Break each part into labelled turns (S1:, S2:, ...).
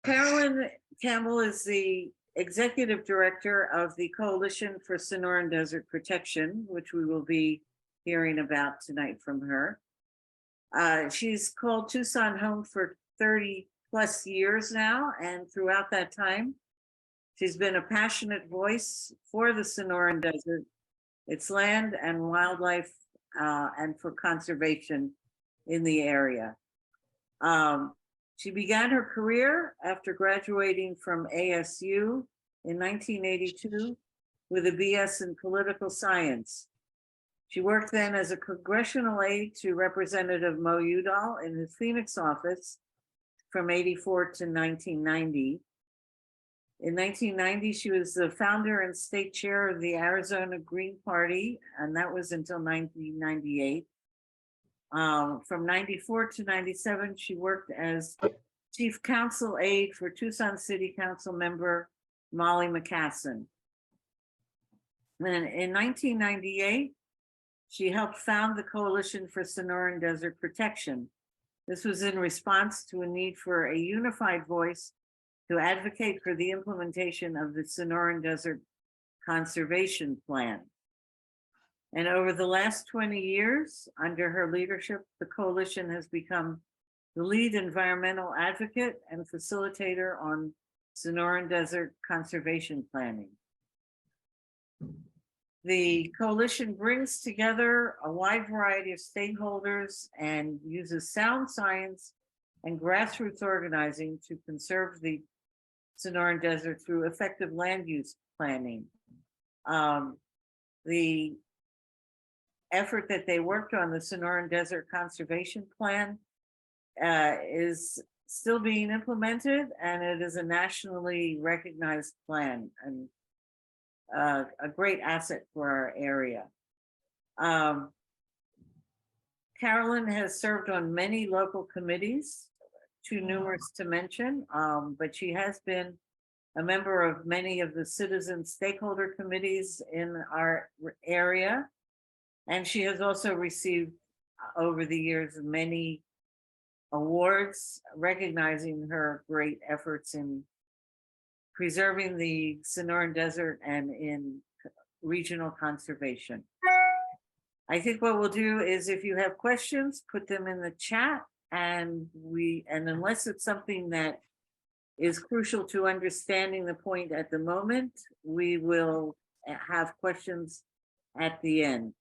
S1: Carolyn Campbell is the Executive Director of the Coalition for Sonoran Desert Protection, which we will be hearing about tonight from her. She's called Tucson home for 30 plus years now, and throughout that time, she's been a passionate voice for the Sonoran Desert, its land and wildlife, and for conservation in the area. She began her career after graduating from ASU in 1982 with a BS in political science. She worked then as a congressional aide to Representative Mo Udall in his Phoenix office from 84 to 1990. In 1990, she was the founder and state chair of the Arizona Green Party, and that was until 1998. From 94 to 97, she worked as chief counsel aide for Tucson City Council member Molly McCassin. And in 1998, she helped found the Coalition for Sonoran Desert Protection. This was in response to a need for a unified voice to advocate for the implementation of the Sonoran Desert Conservation Plan. And over the last 20 years, under her leadership, the coalition has become the lead environmental advocate and facilitator on Sonoran Desert conservation planning. The coalition brings together a wide variety of stakeholders and uses sound science and grassroots organizing to conserve the Sonoran Desert through effective land use planning. The effort that they worked on, the Sonoran Desert Conservation Plan, is still being implemented, and it is a nationally recognized plan and a great asset for our area. Carolyn has served on many local committees, too numerous to mention, but she has been a member of many of the citizen stakeholder committees in our area. And she has also received over the years many awards recognizing her great efforts in preserving the Sonoran Desert and in regional conservation. I think what we'll do is, if you have questions, put them in the chat, and unless it's something that is crucial to understanding the point at the moment, we will have questions at the end.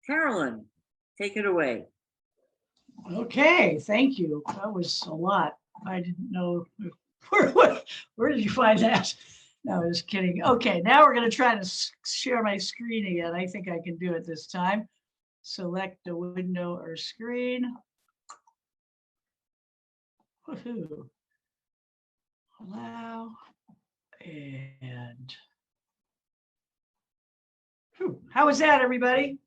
S1: Carolyn, take it away.
S2: Okay, thank you. That was a lot. I didn't know. Where did you find that? No, I was kidding. Okay, now we're going to try to share my screen again. I think I can do it this time. Select a window or screen. Woohoo. Allow. And whew, how is that, everybody?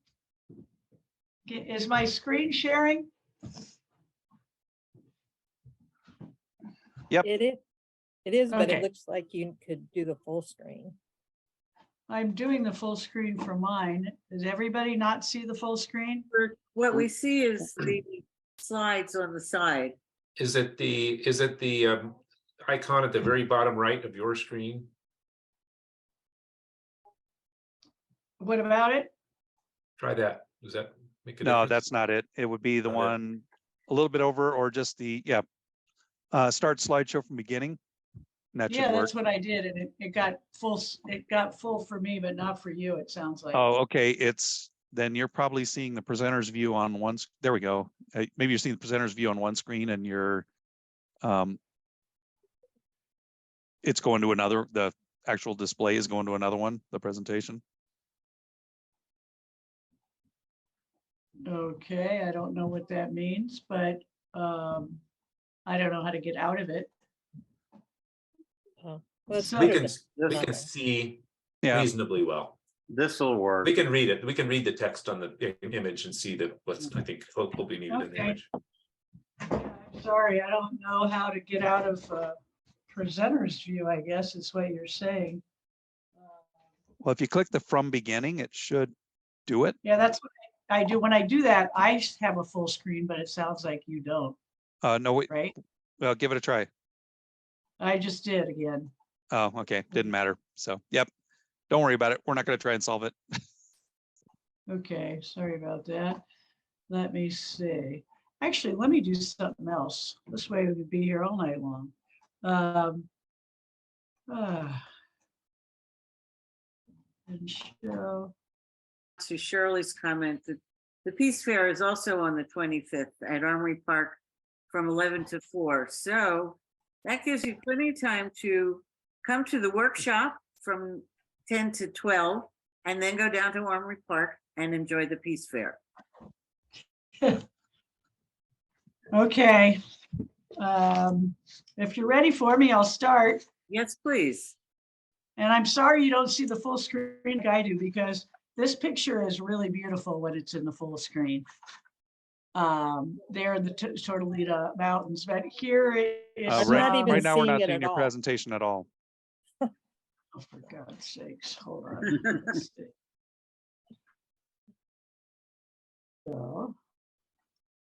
S2: Is my screen sharing?
S3: Yep.
S4: It is, but
S2: Okay.
S4: it looks like you could do the full screen.
S2: I'm doing the full screen for mine. Does everybody not see the full screen?
S1: What we see is the slides on the side.
S5: Is it the icon at the very bottom right of your screen?
S2: What about it?
S5: Try that. Does that make a
S3: No,
S5: difference?
S3: that's not it. It would be the
S5: Okay.
S3: one a little bit over, or just the, start slideshow from beginning. And that should
S2: Yeah,
S3: work.
S2: that's what I did, and it got full. It got full for me, but not for you. It sounds like.
S3: Oh, okay. Then you're probably seeing the presenter's view on one. There we go. Maybe you're seeing the presenter's view on one screen, and it's going to another. The actual display is going to another one. The presentation.
S2: Okay, I don't know what that means, but I don't know how to get out of it.
S4: Well, it's
S2: So-
S5: We
S4: better
S5: can
S4: than
S5: we can
S4: nothing.
S5: see
S3: Yeah.
S5: reasonably well.
S6: This will work.
S5: We can read it. We can read the text on the image and see what's I think will be needed in the
S2: Okay.
S5: image.
S2: Sorry, I don't know how to get out of presenter's view, I guess is what you're saying.
S3: Well, if you click the from beginning, it should do it.
S2: Yeah, that's what I do. When I do that, I have a full screen, but it sounds like you don't,
S3: No, wait.
S2: right?
S3: Well, give it a try.
S2: I just did again.
S3: Oh, okay, didn't matter. So, yep. Don't worry about it. We're not going to try and solve it.
S2: Okay, sorry about that. Let me see. Actually, let me do something else. This way we could be here all night long. And show.
S1: To Shirley's comment, that the Peace Fair is also on the 25th at Armory Park from 11 to 4. So that gives you plenty of time to come to the workshop from 10 to 12 and then go down to Armory Park and enjoy the Peace Fair.
S2: Okay. If you're ready for me, I'll start.
S1: Yes, please.
S2: And I'm sorry you don't see the full screen like I do, because this picture is really beautiful when it's in the full screen. There in the Tortolita Mountains, but here it is.
S4: I'm not even
S3: right now, we're not
S4: seeing it
S3: seeing
S4: at
S3: your
S4: all.
S3: presentation at all.
S2: Oh, for God's sakes, hold on. Let's see. So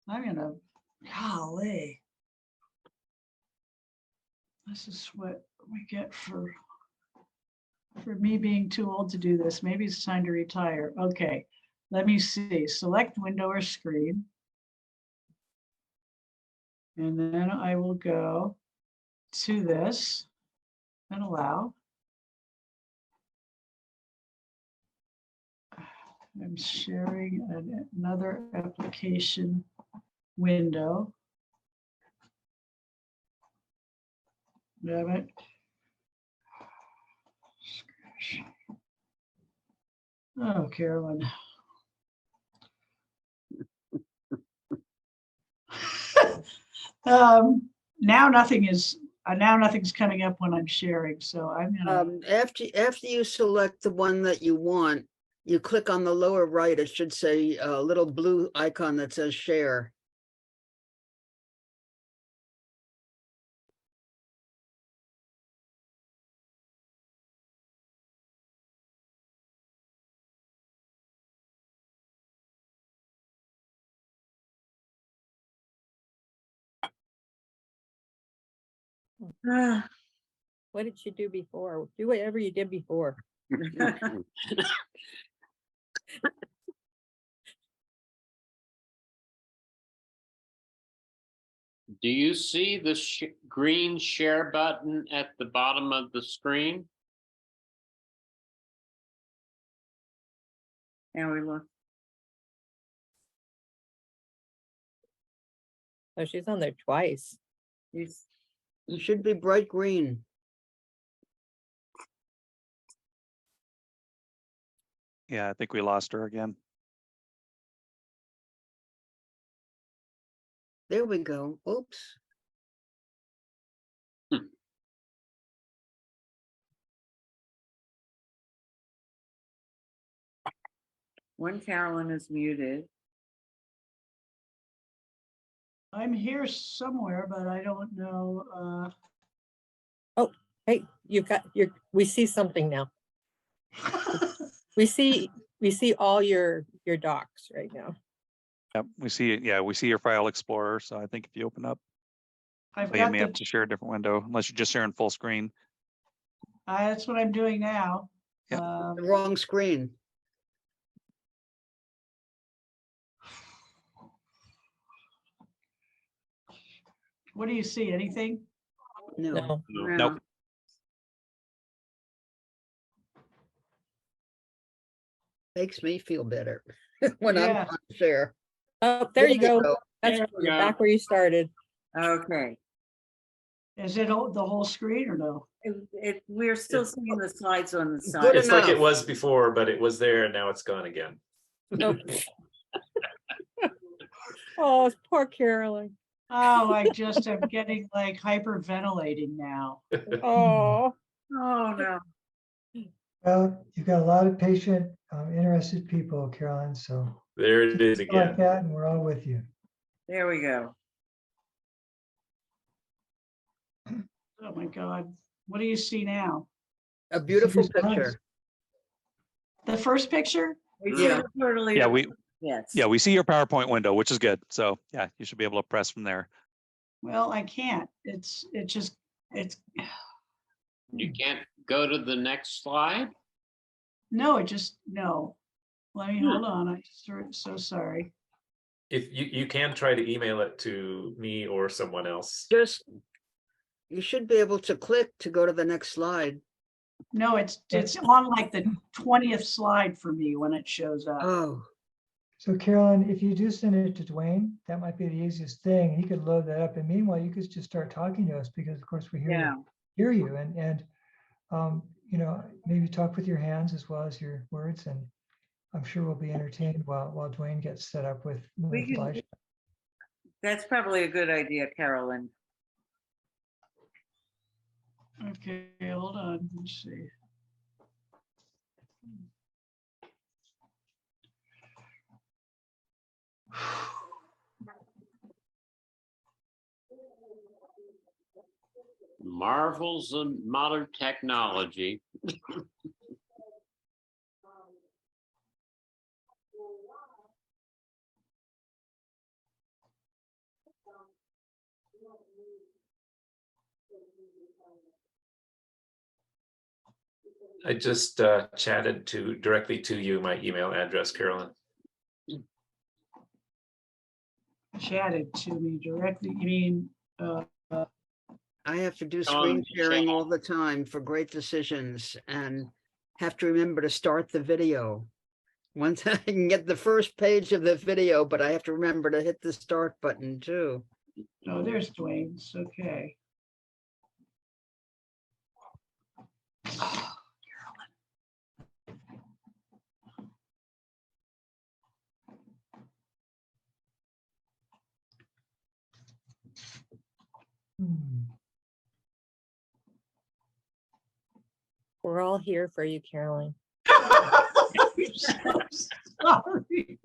S2: I'm gonna, golly. This is what we get for me being too old to do this. Maybe it's time to retire. Okay, let me see. Select window or screen. And then I will go to this and allow. I'm sharing another application window. Damn it. Oh, Carolyn. Now nothing's coming up when I'm sharing, so I'm gonna.
S6: After you select the one that you want, you click on the lower right, it should say a little blue icon that says share.
S1: Ah,
S4: What did you do before? Do whatever you did before.
S7: Do you see the green share button at the bottom of the screen?
S1: Now we look.
S4: Oh, she's on there twice.
S1: Yes.
S6: It should be bright green.
S3: Yeah, I think we lost her again.
S6: There we go. Oops.
S1: One Carolyn is muted.
S2: I'm here somewhere, but I don't know.
S4: Hey, we see something now. We see all your docs right now.
S3: Yep, we see it. Yeah, we see your file explorer. So I think if you open up,
S2: I've
S3: you
S2: got
S3: may have to share a different window unless you're just sharing full screen.
S2: that's what I'm doing now.
S3: Yep.
S6: The wrong screen.
S2: What do you see? Anything?
S6: No,
S4: No.
S3: Nope.
S6: makes me feel better when
S2: Yeah.
S6: I'm trying to share.
S4: Oh, there you go. That's
S7: There we go.
S4: back where you started.
S1: Okay.
S2: Is it the whole screen or no?
S1: We're still seeing the slides on the side.
S6: Good
S5: It's like it
S6: enough.
S5: was before, but it was there and now it's gone again.
S4: Nope. Oh, poor Carolyn.
S2: Oh, I just am getting like hyperventilating now.
S4: Oh,
S1: Oh, no.
S8: Well, you've got a lot of patient, interested people, Carolyn, so
S5: There it is
S8: like
S5: again.
S8: that, and we're all with you.
S1: There we go.
S2: Oh my God. What do you see now?
S6: A beautiful
S8: See these slides?
S6: picture.
S2: The first picture?
S1: We see
S6: Yeah.
S1: the totally.
S3: Yeah, we
S1: Yes.
S3: we see your PowerPoint window, which is good. So yeah, you should be able to press from there.
S2: Well, I can't. It just It's,
S7: You can't go to the next slide?
S2: no, it just, no. Let me, hold on, I'm so sorry.
S5: If you can try to email it to me or someone else.
S6: Just, you should be able to click to go to the next slide.
S2: No, it's on like the 20th slide for me when it shows up.
S6: Oh,
S8: So Carolyn, if you do send it to Dwayne, that might be the easiest thing. He could load that up. And meanwhile, you could just start talking to us because of course we
S1: Yeah.
S8: hear you and you know, maybe talk with your hands as well as your words. And I'm sure we'll be entertained while Dwayne gets set up with
S1: We can-
S8: Elijah.
S1: That's probably a good idea, Carolyn.
S2: Okay, hold on, let's see.
S7: Marvels of modern technology.
S5: I just chatted directly to you my email address, Carolyn.
S2: Chatted to me directly, you mean,
S6: I have to do
S7: On
S6: screen
S7: the
S6: sharing
S7: chat.
S6: all the time for great decisions and have to remember to start the video. Once I can get the first page of the video, but I have to remember to hit the start button too.
S2: oh, there's Dwayne's, okay.
S8: Hmm.
S4: We're all here for you, Carolyn.
S2: I'm so sorry.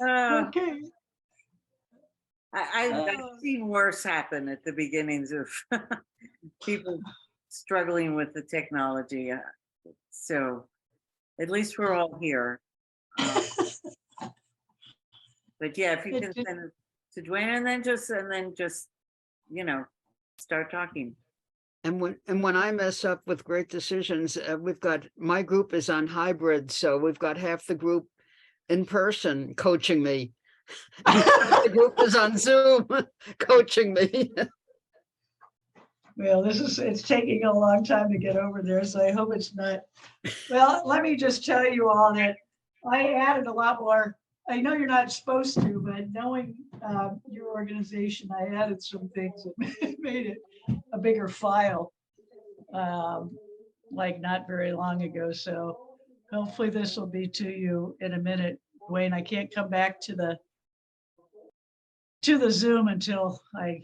S2: Okay.
S1: I've
S2: Oh.
S1: seen worse happen at the beginnings of people struggling with the technology. So at least we're all here. But yeah, if you can send it to Dwayne and then just, you know, start talking.
S6: And when I mess up with great decisions, we've got, my group is on hybrid, so we've got half the group in person coaching me. The group is on Zoom coaching me.
S2: Well, it's taking a long time to get over there, so I hope it's not. Well, let me just tell you all that I added a lot more. I know you're not supposed to, but knowing your organization, I added some things that made it a bigger file, like not very long ago. So hopefully this will be to you in a minute. Wayne, I can't come back to the Zoom until I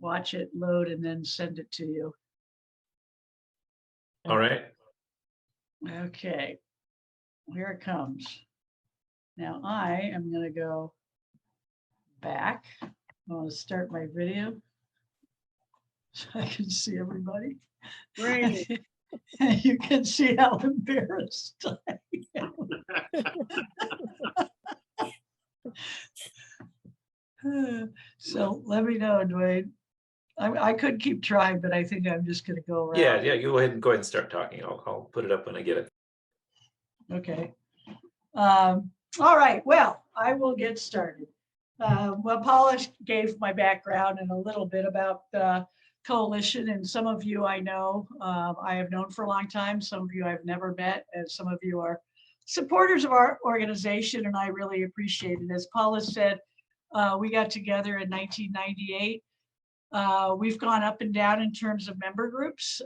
S2: watch it load and then send it to you.
S5: All right.
S2: Okay, here it comes. Now I am going to go back. I'm going to start my video so I can see everybody.
S1: Great.
S2: And you can see how embarrassed I am. So let me know, Dwayne. I could keep trying, but I think I'm just going to go around.
S5: Yeah, you go ahead and start talking. I'll put it up when I get it.
S2: Okay. All right. Well, I will get started. Well, Paula gave my background and a little bit about the coalition, and some of you I know I have known for a long time. Some of you I've never met, and some of you are supporters of our organization, and I really appreciate it. As Paula said, we got together in 1998. We've gone up and down in terms of member groups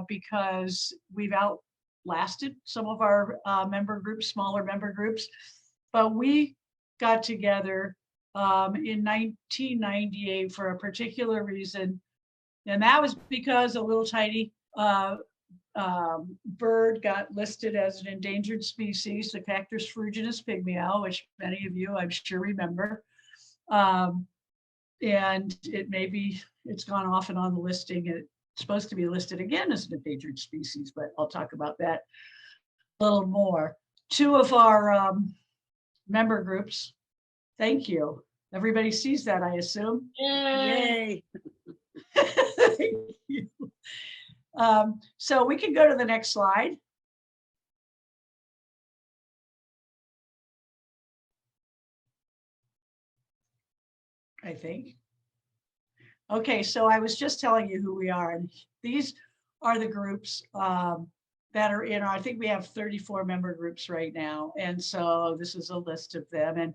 S2: because we've outlasted some of our member groups, smaller member groups, but we got together in 1998 for a particular reason, and that was because a little tiny bird got listed as an endangered species, the Cactus ferruginous pygmy, which many of you I'm sure remember. And it's gone off and on the listing. It's supposed to be listed again as an endangered species, but I'll talk about that a little more. Two of our member groups, thank you. Everybody sees that, I assume.
S1: Yay.
S2: Thank you. So we can go to the next slide. I think. Okay, so I was just telling you who we are, and these are the groups that are in our, I think we have 34 member groups right now. And so this is a list of them. And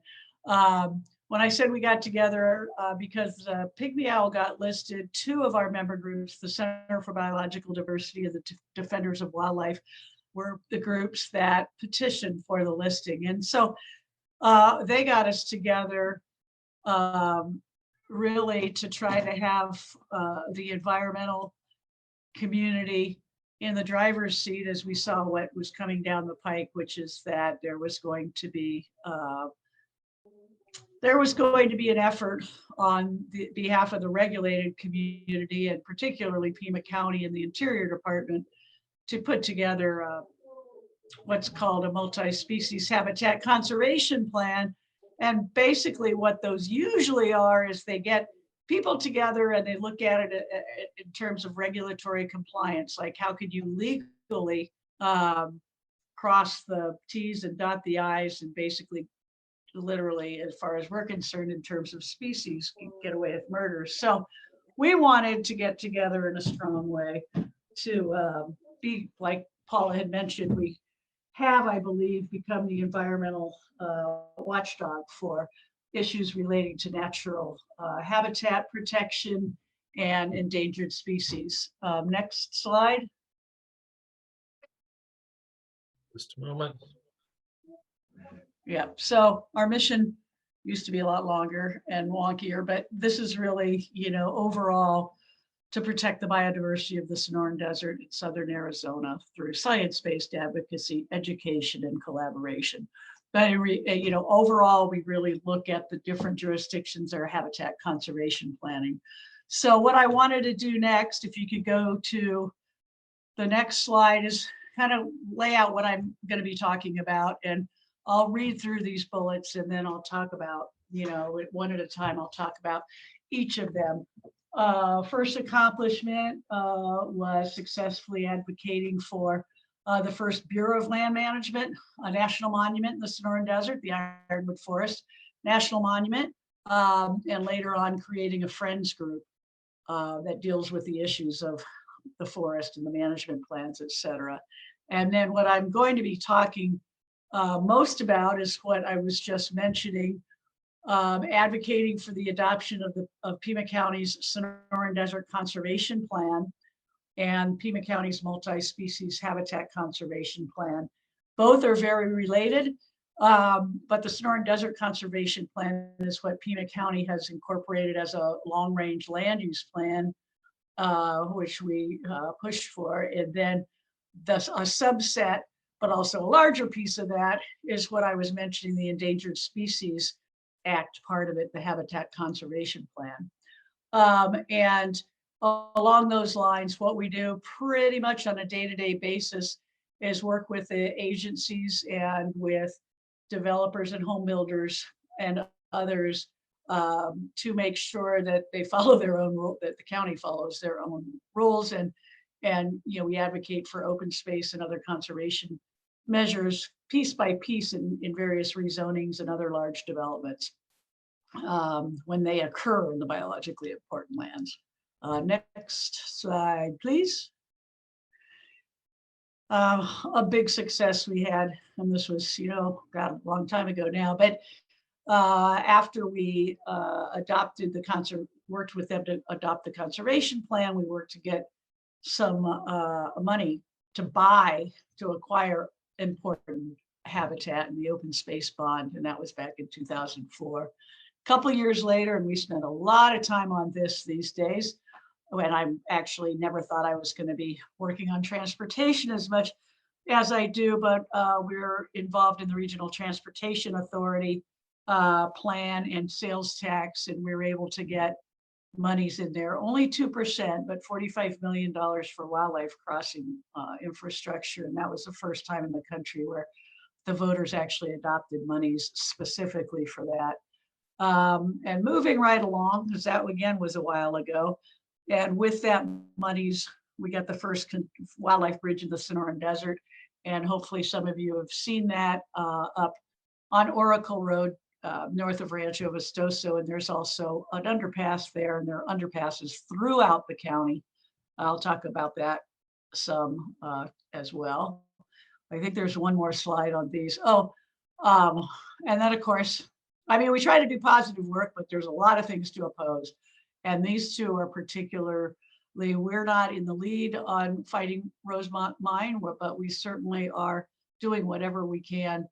S2: when I said we got together, because Pygmy Owl got listed, 2 of our member groups, the Center for Biological Diversity and the Defenders of Wildlife, were the groups that petitioned for the listing. And so they got us together really to try to have the environmental community in the driver's seat as we saw what was coming down the pike, which is that there was going to be an effort on the behalf of the regulated community, and particularly Pima County and the Interior Department, to put together what's called a multi-species habitat conservation plan. And basically what those usually are is they get people together and they look at it in terms of regulatory compliance, like how could you legally cross the T's and dot the I's, and basically literally, as far as we're concerned, in terms of species, get away with murder. So we wanted to get together in a strong way to be, like Paula had mentioned, we have, I believe, become the environmental watchdog for issues relating to natural habitat protection and endangered species. Next slide.
S5: Just a moment.
S2: Yeah, so our mission used to be a lot longer and wonkier, but this is really, you know, overall to protect the biodiversity of the Sonoran Desert in southern Arizona through science-based advocacy, education, and collaboration. But you know, overall, we really look at the different jurisdictions that are habitat conservation planning. So what I wanted to do next, if you could go to the next slide, is kind of lay out what I'm going to be talking about, and I'll read through these bullets and then I'll talk about, you know, one at a time, I'll talk about each of them. First accomplishment was successfully advocating for the first Bureau of Land Management, a national monument in the Sonoran Desert, the Ironwood Forest National Monument, and later on creating a Friends group that deals with the issues of the forest and the management plans, et cetera. And then what I'm going to be talking most about is what I was just mentioning, advocating for the adoption of Pima County's Sonoran Desert Conservation Plan and Pima County's multi-species habitat conservation plan. Both are very related, but the Sonoran Desert Conservation Plan is what Pima County has incorporated as a long-range land use plan, which we pushed for. And then a subset, but also a larger piece of that, is what I was mentioning, the Endangered Species Act part of it, the Habitat Conservation Plan. And along those lines, what we do pretty much on a day-to-day basis is work with the agencies and with developers and home builders and others to make sure that they follow their own rule, that the county follows their own rules, and you know, we advocate for open space and other conservation measures piece by piece in various rezonings and other large developments when they occur in the biologically important lands. Next slide, please. A big success we had, and this was, you know, God, a long time ago now, but after we worked with them to adopt the conservation plan, we worked to get some money to acquire important habitat in the open space bond, and that was back in 2004. A couple of years later, and we spent a lot of time on this these days, when I actually never thought I was going to be working on transportation as much as I do, but we're involved in the Regional Transportation Authority plan and sales tax, and we were able to get monies in there, only 2%, but $45 million for wildlife crossing infrastructure. And that was the first time in the country where the voters actually adopted monies specifically for that. And moving right along, because that again was a while ago, And with that monies, we got the first wildlife bridge in the Sonoran Desert. And hopefully some of you have seen that up on Oracle Road, north of Rancho Vistoso. And there's also an underpass there, and there are underpasses throughout the county. I'll talk about that some as well. I think there's one more slide on these. Oh, and then of course, I mean, we try to do positive work, but there's a lot of things to oppose. And these two are particularly, we're not in the lead on fighting Rosemont Mine, but we certainly are doing whatever we can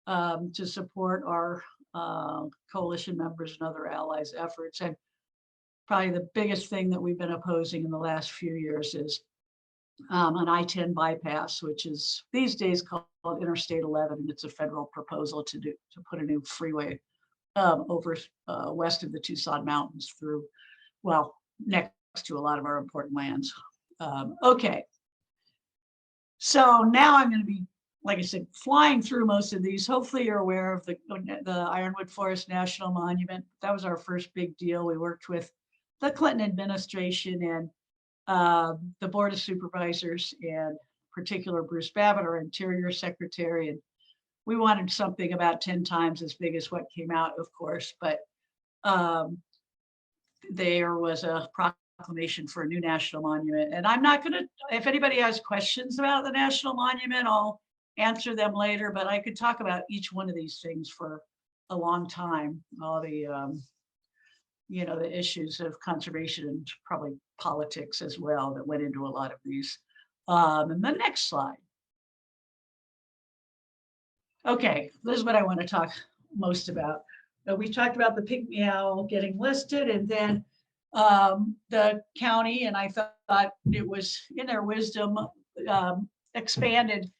S2: to support our coalition members and other allies' efforts. And probably the biggest thing that we've been opposing in the last few years is an I-10 bypass, which is these days called Interstate 11. It's a federal proposal to put a new freeway over west of the Tucson Mountains through, well, next to a lot of our important lands. Okay. So now I'm going to be, like I said, flying through most of these. Hopefully you're aware of the Ironwood Forest National Monument. That was our first big deal. We worked with the Clinton administration and the Board of Supervisors, and particular Bruce Babbitt, our Interior Secretary. And we wanted something about 10 times as big as what came out, of course, but there was a proclamation for a new national monument. And I'm not gonna, if anybody has questions about the national monument, I'll answer them later, but I could talk about each one of these things for a long time. All the, you know, the issues of conservation and probably politics as well that went into a lot of these. And the next slide. Okay, this is what I want to talk most about. We talked about the pygmy owl getting listed, and then the county, and I thought it was in their wisdom, expanded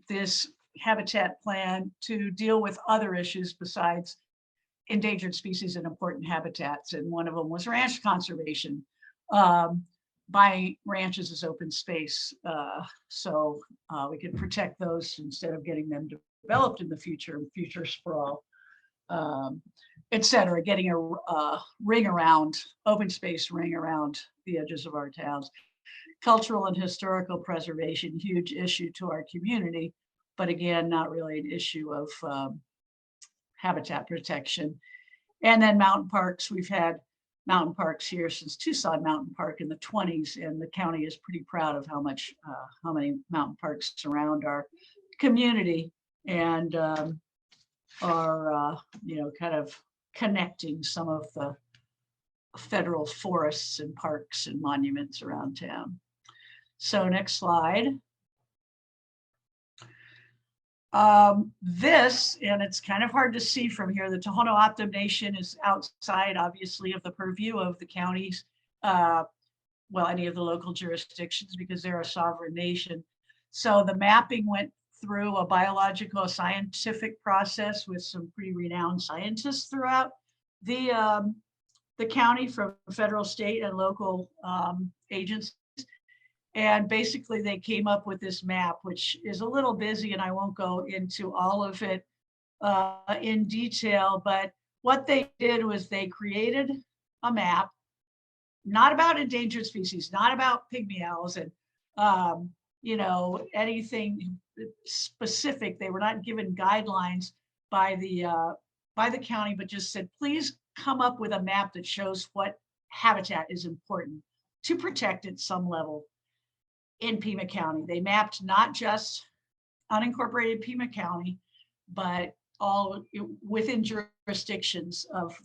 S2: this habitat plan to deal with other issues besides endangered species and important habitats. And one of them was ranch conservation. Buying ranches as open space, so we could protect those instead of getting them developed in the future sprawl, et cetera, getting a ring around, open space ring around the edges of our towns. Cultural and historical preservation, huge issue to our community, but again, not really an issue of habitat protection. And then mountain parks, we've had mountain parks here since Tucson Mountain Park in the 20s, and the county is pretty proud of how many mountain parks surround our community and are you know, kind of connecting some of the federal forests and parks and monuments around town. So next slide. This, and it's kind of hard to see from here, the Tohono O'odham Nation is outside, obviously, of the purview of the counties, well, any of the local jurisdictions, because they're a sovereign nation. So the mapping went through a biological scientific process with some pretty renowned scientists throughout the county, from federal, state, and local agencies. And basically they came up with this map, which is a little busy, and I won't go into all of it in detail, but what they did was they created a map, not about endangered species, not about pygmy owls and you know, anything specific. They were not given guidelines by the county, but just said, please come up with a map that shows what habitat is important to protect at some level in Pima County. They mapped not just unincorporated Pima County, but all within jurisdictions of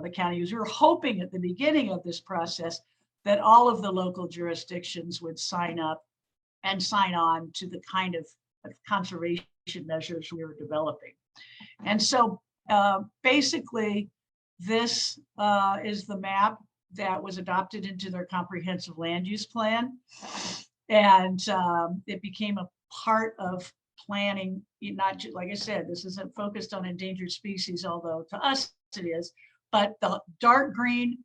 S2: the county. We were hoping at the beginning of this process that all of the local jurisdictions would sign up and sign on to the kind of conservation measures we were developing. And so basically, this is the map that was adopted into their comprehensive land use plan. And it became a part of planning, not just, like I said, this isn't focused on endangered species, although to us it is, but the dark green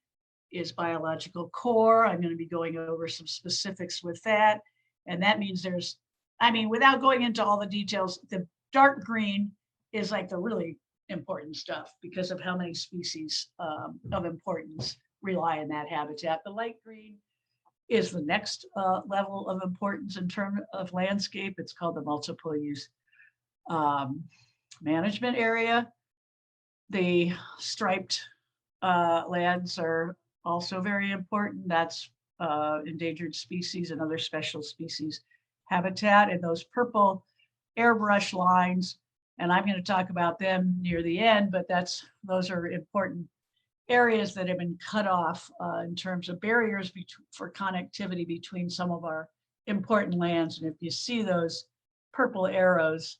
S2: is biological core. I'm going to be going over some specifics with that. And that means there's, I mean, without going into all the details, the dark green is like the really important stuff because of how many species of importance rely on that habitat. The light green is the next level of importance in terms of landscape. It's called the multiple use management area. The striped lands are also very important. That's endangered species and other special species habitat. And those purple airbrush lines, and I'm going to talk about them near the end, but those are important areas that have been cut off in terms of barriers for connectivity between some of our important lands. And if you see those purple arrows,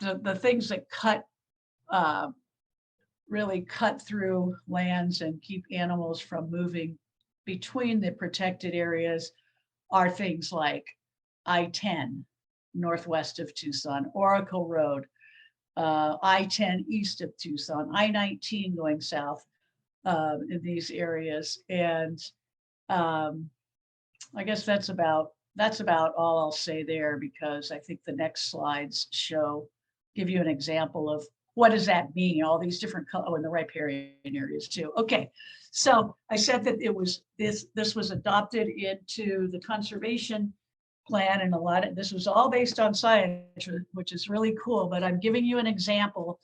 S2: the things that really cut through lands and keep animals from moving between the protected areas are things like I-10 northwest of Tucson, Oracle Road, I-10 east of Tucson, I-19 going south in these areas. And I guess that's about all I'll say there, because I think the next slides give you an example of what does that mean? All these different colors, and the riparian areas too. Okay, so I said that this was adopted into the conservation plan, and this was all based on science, which is really cool. But I'm giving you an example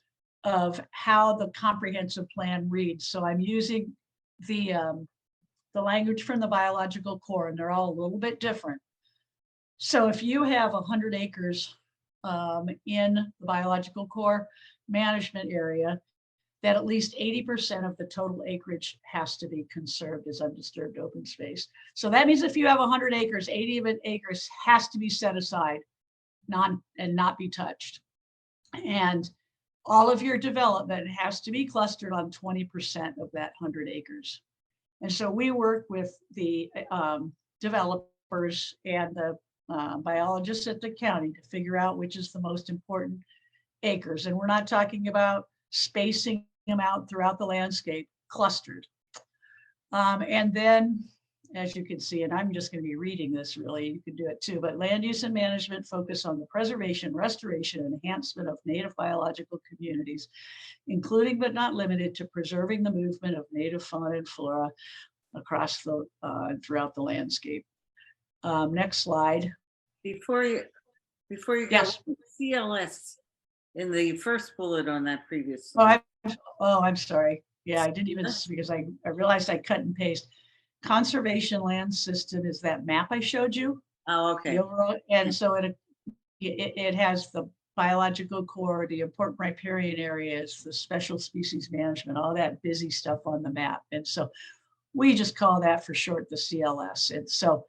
S2: of how the comprehensive plan reads. So I'm using the language from the biological core, and they're all a little bit different. So if you have 100 acres in the biological core management area, that at least 80% of the total acreage has to be conserved as undisturbed open space. So that means if you have 100 acres, 80 of it acres has to be set aside and not be touched. And all of your development has to be clustered on 20% of that 100 acres. And so we work with the developers and the biologists at the county to figure out which is the most important acres. And we're not talking about spacing them out throughout the landscape, clustered. And then, as you can see, and I'm just going to be reading this really, you can do it too, but land use and management focus on the preservation, restoration, and enhancement of native biological communities, including but not limited to preserving the movement of native fauna and flora across throughout the landscape. Next slide.
S1: Before you go,
S2: Yes.
S1: CLS in the first bullet on that previous slide.
S2: I'm sorry. Yeah, I didn't even, because I realized I cut and paste. Conservation land system is that map I showed you.
S1: Oh, okay.
S2: The overall, and so it has the biological core, the important riparian areas, the special species management, all that busy stuff on the map. And so we just call that for short the CLS. And so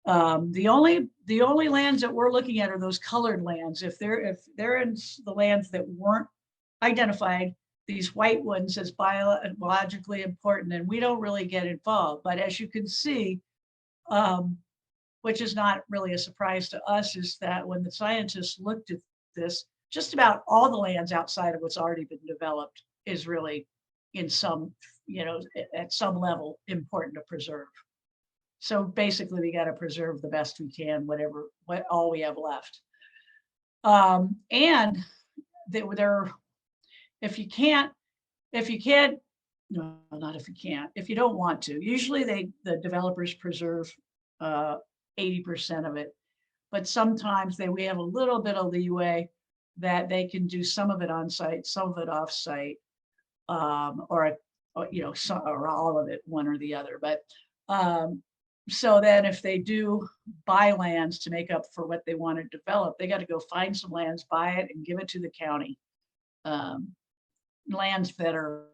S2: the only lands that we're looking at are those colored lands. If they're in the lands that weren't identified, these white ones as biologically important, and we don't really get involved. But as you can see, which is not really a surprise to us, is that when the scientists looked at this, just about all the lands outside of what's already been developed is really in some, at some level important to preserve. So basically we got to preserve the best we can, all we have left. And if you don't want to, usually the developers preserve 80% of it, but sometimes we have a little bit of leeway that they can do some of it on site, some of it off site, or all of it, one or the other. But so then if they do buy lands to make up for what they want to develop, they got to go find some lands, buy it, and give it to the county. Lands that are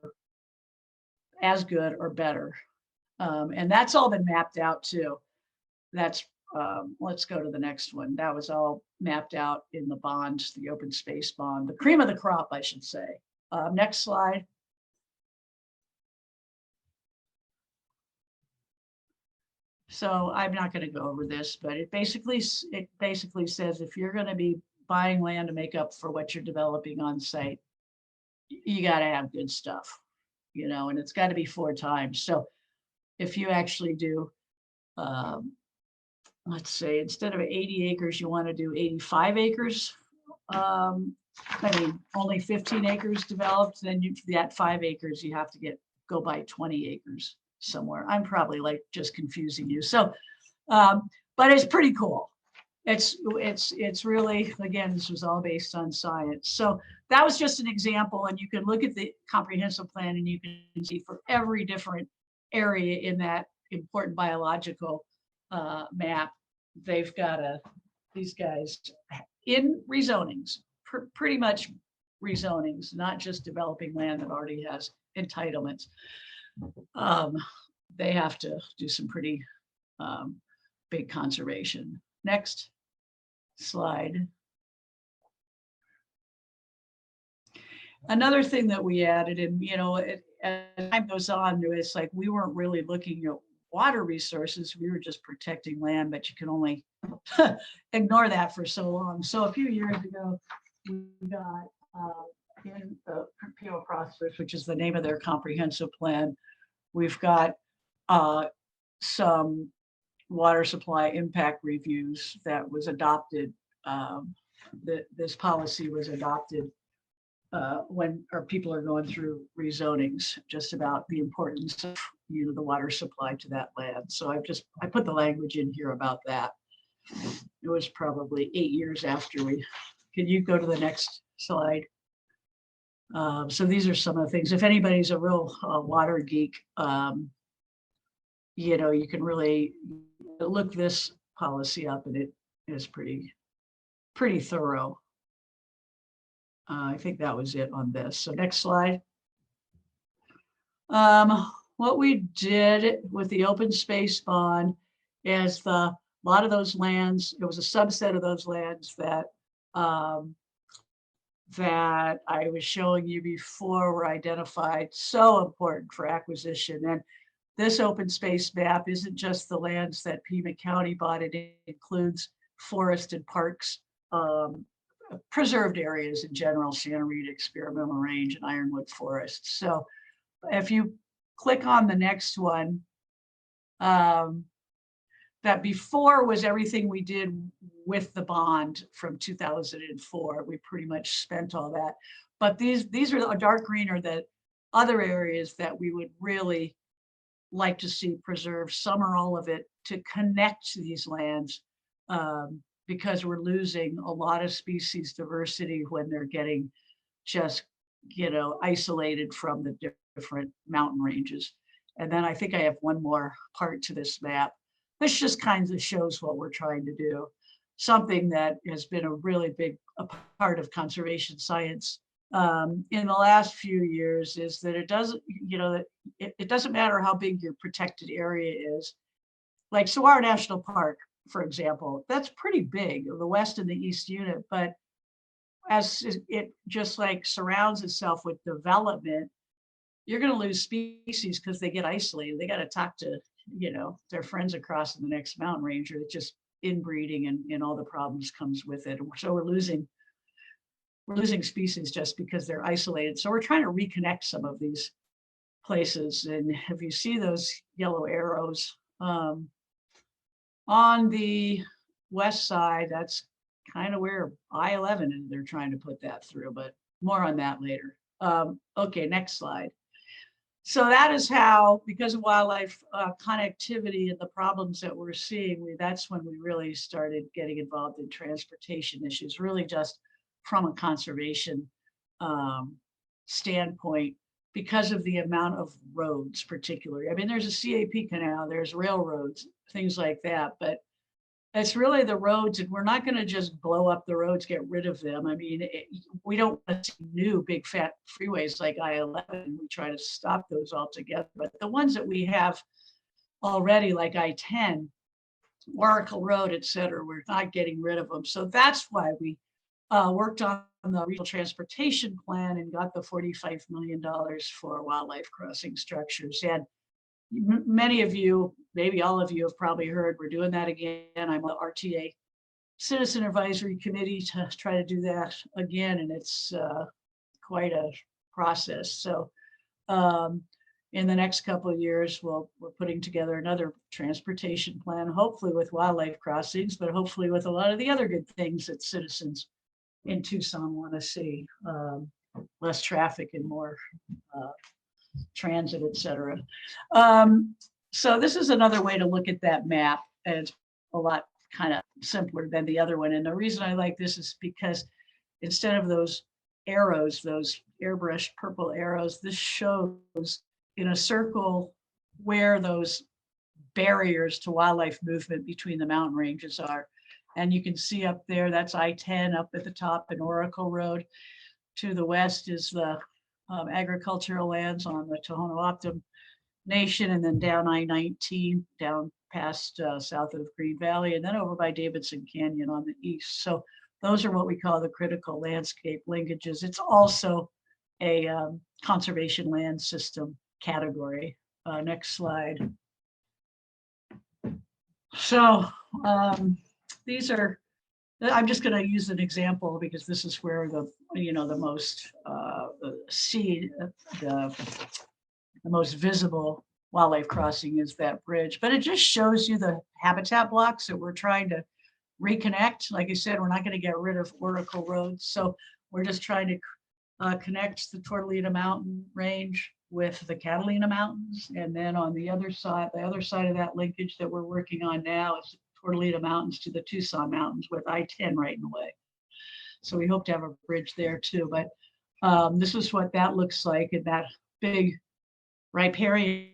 S2: as good or better. And that's all been mapped out too. That's, let's go to the next one. That was all mapped out in the bonds, the open space bond, the cream of the crop, I should say. Next slide. So I'm not going to go over this, but it basically says if you're going to be buying land to make up for what you're developing on site, you got to have good stuff, and it's got to be 4 times. So if you actually do, let's say instead of 80 acres, you want to do 85 acres. Only 15 acres developed, then that 5 acres, you have to go buy 20 acres somewhere. I'm probably just confusing you. So But it's pretty cool. It's really, again, this was all based on science. So that was just an example, and you can look at the comprehensive plan and you can see for every different area in that important biological map, they've got these guys in rezonings, pretty much rezonings, not just developing land that already has entitlements. They have to do some pretty big conservation. Next slide. Another thing that we added, and as time goes on, it's like we weren't really looking at water resources. We were just protecting land, but you can only ignore that for so long. So a few years ago, we got in the PO Prosperous, which is the name of their comprehensive plan, we've got some water supply impact reviews that was adopted. This policy was adopted when our people are going through rezonings, just about the importance of the water supply to that land. So I put the language in here about that. It was probably 8 years after we. Can you go to the next slide? So these are some of the things. If anybody's a real water geek, you can really look this policy up, and it is pretty thorough. I think that was it on this. So next slide. What we did with the open space bond is a lot of those lands, it was a subset of those lands that that I was showing you before were identified so important for acquisition. And this open space map isn't just the lands that Pima County bought, it includes forest and parks, preserved areas in general, Santa Rita Experimental Range and Ironwood Forest. So if you click on the next one, that before was everything we did with the bond from 2004. We pretty much spent all that. But these are the dark green are the other areas that we would really like to see preserved, some or all of it, to connect to these lands, because we're losing a lot of species diversity when they're getting just, isolated from the different mountain ranges. And then I think I have one more part to this map. This just kind of shows what we're trying to do. Something that has been a really big part of conservation science in the last few years is that it doesn't, it doesn't matter how big your protected area is. Like Saguaro National Park, for example, that's pretty big, the west and the east unit, but as it just like surrounds itself with development, you're going to lose species because they get isolated. They got to talk to, their friends across in the next mountain range, or just inbreeding and all the problems comes with it. So we're losing species just because they're isolated. So we're trying to reconnect some of these places. And if you see those yellow arrows on the west side, that's kind of where I-11 and they're trying to put that through, but more on that later. Okay, next slide. So that is how, because of wildlife connectivity and the problems that we're seeing, that's when we really started getting involved in transportation issues, really just from a conservation standpoint, because of the amount of roads particularly. I mean, there's a CAP canal, there's railroads, things like that, but it's really the roads, and we're not going to just blow up the roads, get rid of them. I mean, we don't want to see new big fat freeways like I-11. We try to stop those altogether. But the ones that we have already, like I-10, Oracle Road, et cetera, we're not getting rid of them. So that's why we worked on the regional transportation plan and got the $45 million for wildlife crossing structures. And many of you, maybe all of you, have probably heard we're doing that again. I'm on the RTA Citizen Advisory Committee to try to do that again, and it's quite a process. So in the next couple of years, we're putting together another transportation plan, hopefully with wildlife crossings, but hopefully with a lot of the other good things that citizens in Tucson want to see, less traffic and more transit, et cetera. So this is another way to look at that map, and it's a lot kind of simpler than the other one. And the reason I like this is because instead of those arrows, those airbrushed purple arrows, this shows in a circle where those barriers to wildlife movement between the mountain ranges are. And you can see up there, that's I-10 up at the top in Oracle Road. To the west is the agricultural lands on the Tohono O'odham Nation, and then down I-19, down past south of Green Valley, and then over by Davidson Canyon on the east. So those are what we call the critical landscape linkages. It's also a conservation land system category. Next slide. So these are, I'm just going to use an example because this is where the, the most the most visible wildlife crossing is that bridge. But it just shows you the habitat blocks that we're trying to reconnect. Like I said, we're not going to get rid of Oracle Road. So we're just trying to connect the Tortolita Mountain range with the Catalina Mountains. And then on the other side of that linkage that we're working on now is Tortolita Mountains to the Tucson Mountains with I-10 right in the way. So we hope to have a bridge there too. But this is what that looks like in that big riparian